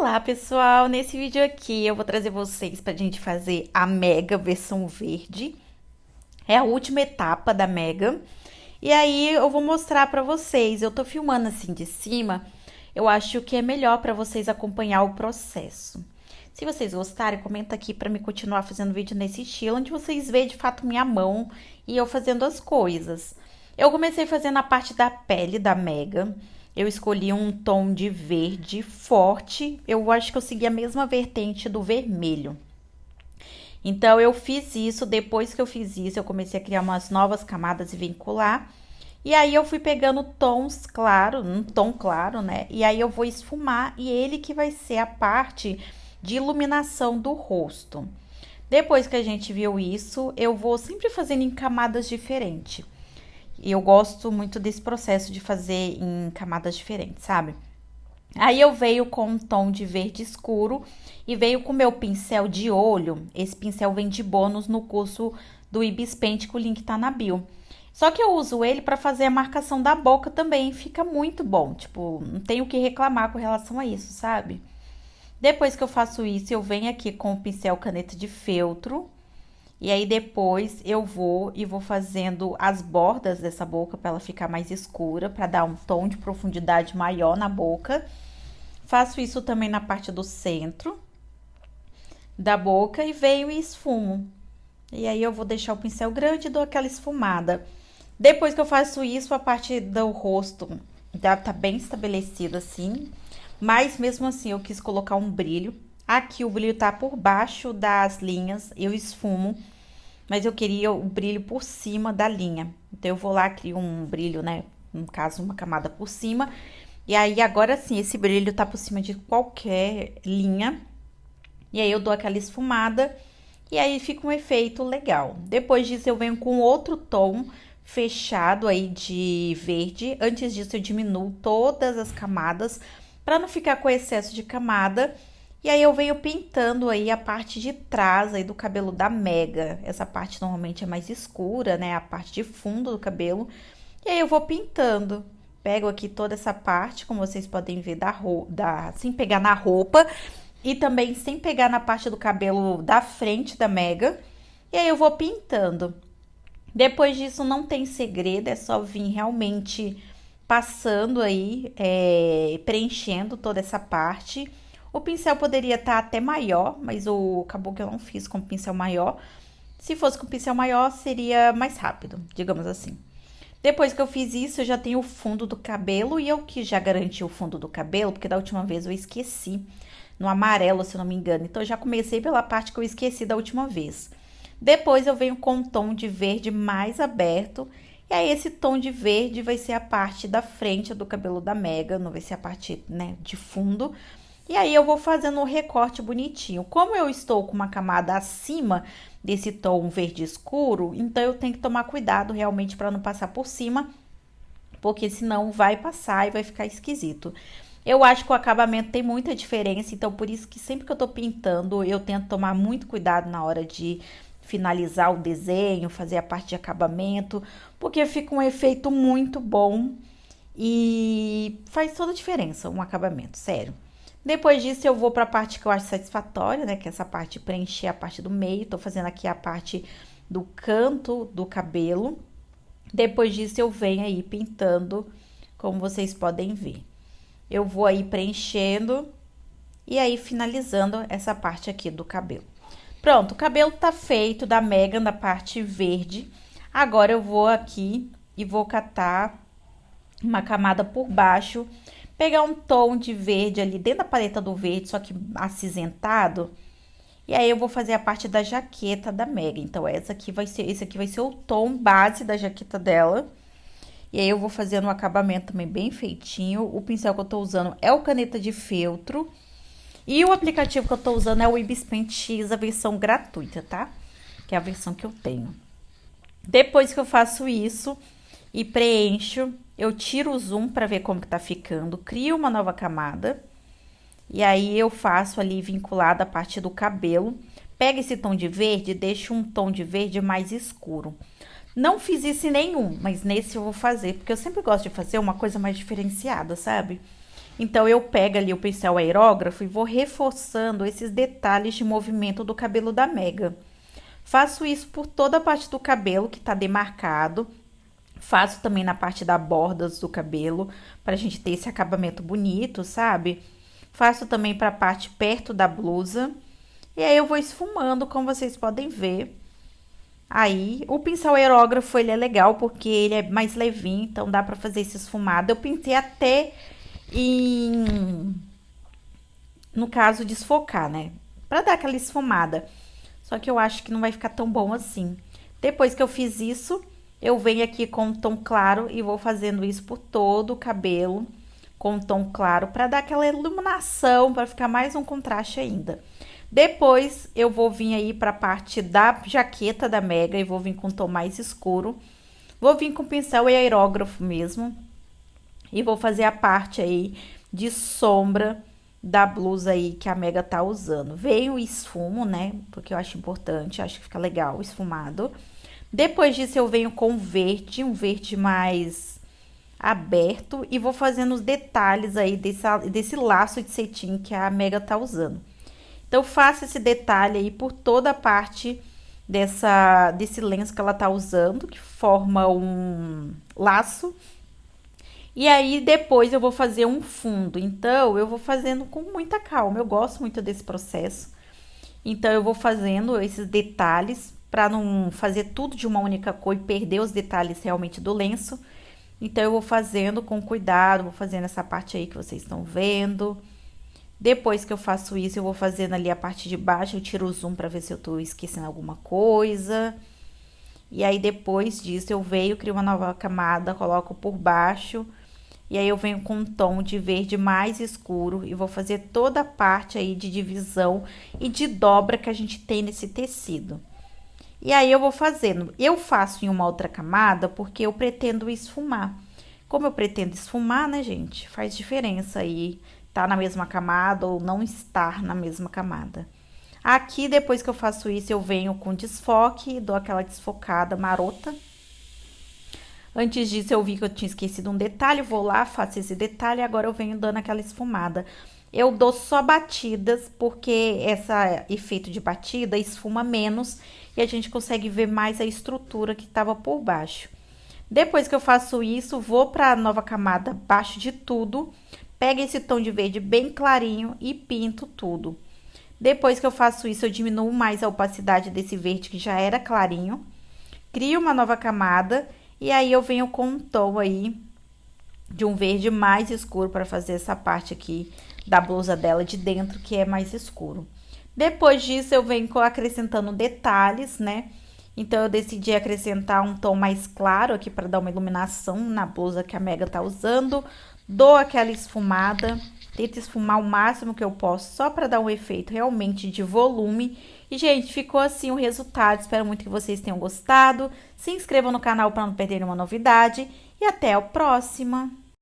Olá pessoal, nesse vídeo aqui eu vou trazer vocês pra gente fazer a Mega versão verde. É a última etapa da Mega. E aí eu vou mostrar pra vocês, eu tô filmando assim de cima, eu acho que é melhor pra vocês acompanhar o processo. Se vocês gostarem, comenta aqui pra me continuar fazendo vídeo nesse estilo, onde vocês veem de fato minha mão e eu fazendo as coisas. Eu comecei fazendo a parte da pele da Mega. Eu escolhi um tom de verde forte. Eu acho que eu segui a mesma vertente do vermelho. Então, eu fiz isso. Depois que eu fiz isso, eu comecei a criar umas novas camadas e vincular. E aí, eu fui pegando tons claros, um tom claro, né? E aí, eu vou esfumar. E ele que vai ser a parte de iluminação do rosto. Depois que a gente viu isso, eu vou sempre fazendo em camadas diferentes. E eu gosto muito desse processo de fazer em camadas diferentes, sabe? Aí eu veio com um tom de verde escuro e veio com meu pincel de olho. Esse pincel vem de bônus no curso do Ibis Paint, que o link tá na bio. Só que eu uso ele para fazer a marcação da boca também, fica muito bom. Tipo, não tenho o que reclamar com relação a isso, sabe? Depois que eu faço isso, eu venho aqui com o pincel caneta de feltro. E aí depois eu vou fazendo as bordas dessa boca para ela ficar mais escura, para dar um tom de profundidade maior na boca. Faço isso também na parte do centro da boca e venho e esfumo. E aí eu vou deixar o pincel grande e dou aquela esfumada. Depois que eu faço isso, a parte do rosto já tá bem estabelecida assim, mas mesmo assim eu quis colocar um brilho. Aqui o brilho tá por baixo das linhas, eu esfumo, mas eu queria o brilho por cima da linha. Então, eu vou lá, crio um brilho, né? No caso, uma camada por cima. E aí, agora sim, esse brilho tá por cima de qualquer linha. E aí, eu dou aquela esfumada. E aí, fica um efeito legal. Depois disso, eu venho com outro tom fechado aí de verde. Antes disso, eu diminuo todas as camadas para não ficar com excesso de camada. E aí eu venho pintando aí a parte de trás aí do cabelo da Mega. Essa parte normalmente é mais escura, né? A parte de fundo do cabelo. E aí eu vou pintando. Pego aqui toda essa parte, como vocês podem ver, sem pegar na roupa. E também sem pegar na parte do cabelo da frente da Mega. E aí eu vou pintando. Depois disso não tem segredo, é só vir realmente passando aí, preenchendo toda essa parte. O pincel poderia estar até maior, mas acabou que eu não fiz com pincel maior. Se fosse com pincel maior, seria mais rápido, digamos assim. Depois que eu fiz isso, eu já tenho o fundo do cabelo. E eu que já garanti o fundo do cabelo, porque da última vez eu esqueci. No amarelo, se eu não me engano. Então, eu já comecei pela parte que eu esqueci da última vez. Depois, eu venho com um tom de verde mais aberto. E aí, esse tom de verde vai ser a parte da frente do cabelo da Mega. Não vai ser a parte, né, de fundo. E aí, eu vou fazendo um recorte bonitinho. Como eu estou com uma camada acima desse tom verde escuro, então eu tenho que tomar cuidado realmente para não passar por cima, porque senão vai passar e vai ficar esquisito. Eu acho que o acabamento tem muita diferença, então por isso que sempre que eu tô pintando, eu tento tomar muito cuidado na hora de finalizar o desenho, fazer a parte de acabamento, porque fica um efeito muito bom e faz toda a diferença um acabamento, sério. Depois disso, eu vou para a parte que eu acho satisfatória, né? Que é essa parte de preencher a parte do meio. Tô fazendo aqui a parte do canto do cabelo. Depois disso, eu venho aí pintando, como vocês podem ver. Eu vou aí preenchendo e aí finalizando essa parte aqui do cabelo. Pronto, o cabelo tá feito da Mega na parte verde. Agora, eu vou aqui e vou catar uma camada por baixo, pegar um tom de verde ali dentro da paleta do verde, só que acinzentado. E aí eu vou fazer a parte da jaqueta da Mega. Então esse aqui vai ser o tom base da jaqueta dela. E aí eu vou fazendo um acabamento também bem feitinho. O pincel que eu tô usando é o caneta de feltro. E o aplicativo que eu tô usando é o Ibis Paint X, a versão gratuita, tá? Que é a versão que eu tenho. Depois que eu faço isso e preencho, eu tiro o zoom para ver como que tá ficando, crio uma nova camada. E aí, eu faço ali vinculada a parte do cabelo. Pega esse tom de verde e deixo um tom de verde mais escuro. Não fiz isso em nenhum, mas nesse eu vou fazer, porque eu sempre gosto de fazer uma coisa mais diferenciada, sabe? Então eu pego ali o pincel aerógrafo e vou reforçando esses detalhes de movimento do cabelo da Mega. Faço isso por toda a parte do cabelo que tá demarcado. Faço também na parte da bordas do cabelo, pra gente ter esse acabamento bonito, sabe? Faço também pra parte perto da blusa. E aí eu vou esfumando, como vocês podem ver. Aí, o pincel aerógrafo, ele é legal porque ele é mais levinho, então dá pra fazer esse esfumado. Eu pintei até em... no caso, desfocar, né? Pra dar aquela esfumada. Só que eu acho que não vai ficar tão bom assim. Depois que eu fiz isso, eu venho aqui com um tom claro e vou fazendo isso por todo o cabelo. Com um tom claro, pra dar aquela iluminação, pra ficar mais um contraste ainda. Depois eu vou vir aí pra parte da jaqueta da Mega e vou vir com um tom mais escuro. Vou vir com pincel e aerógrafo mesmo. E vou fazer a parte aí de sombra da blusa aí que a Mega tá usando. Venho e esfumo, né? Porque eu acho importante, acho que fica legal esfumado. Depois disso eu venho com verde, um verde mais aberto. E vou fazendo os detalhes aí desse laço de cetim que a Mega tá usando. Então, faça esse detalhe aí por toda a parte desse lenço que ela tá usando, que forma um laço. E aí, depois eu vou fazer um fundo. Então, eu vou fazendo com muita calma. Eu gosto muito desse processo. Então, eu vou fazendo esses detalhes para não fazer tudo de uma única cor e perder os detalhes realmente do lenço. Então, eu vou fazendo com cuidado, vou fazendo essa parte aí que vocês estão vendo. Depois que eu faço isso, eu vou fazendo ali a parte de baixo, eu tiro o zoom para ver se eu tô esquecendo alguma coisa. E aí, depois disso, eu venho, crio uma nova camada, coloco por baixo. E aí, eu venho com um tom de verde mais escuro e vou fazer toda a parte aí de divisão e de dobra que a gente tem nesse tecido. E aí, eu vou fazendo. Eu faço em uma outra camada porque eu pretendo esfumar. Como eu pretendo esfumar, né, gente? Faz diferença aí tá na mesma camada ou não estar na mesma camada. Aqui, depois que eu faço isso, eu venho com desfoque, dou aquela desfocada marota. Antes disso, eu vi que eu tinha esquecido um detalhe, vou lá, faço esse detalhe, agora eu venho dando aquela esfumada. Eu dou só batidas, porque esse efeito de batida esfuma menos e a gente consegue ver mais a estrutura que estava por baixo. Depois que eu faço isso, vou para a nova camada, baixo de tudo, pego esse tom de verde bem clarinho e pinto tudo. Depois que eu faço isso, eu diminuo mais a opacidade desse verde que já era clarinho. Crio uma nova camada e aí eu venho com um tom aí de um verde mais escuro para fazer essa parte aqui da blusa dela de dentro, que é mais escuro. Depois disso, eu venho acrescentando detalhes, né? Então, eu decidi acrescentar um tom mais claro aqui para dar uma iluminação na blusa que a Mega tá usando. Dou aquela esfumada, tento esfumar o máximo que eu posso, só para dar um efeito realmente de volume. E, gente, ficou assim o resultado. Espero muito que vocês tenham gostado. Se inscrevam no canal para não perder nenhuma novidade. E até a próxima!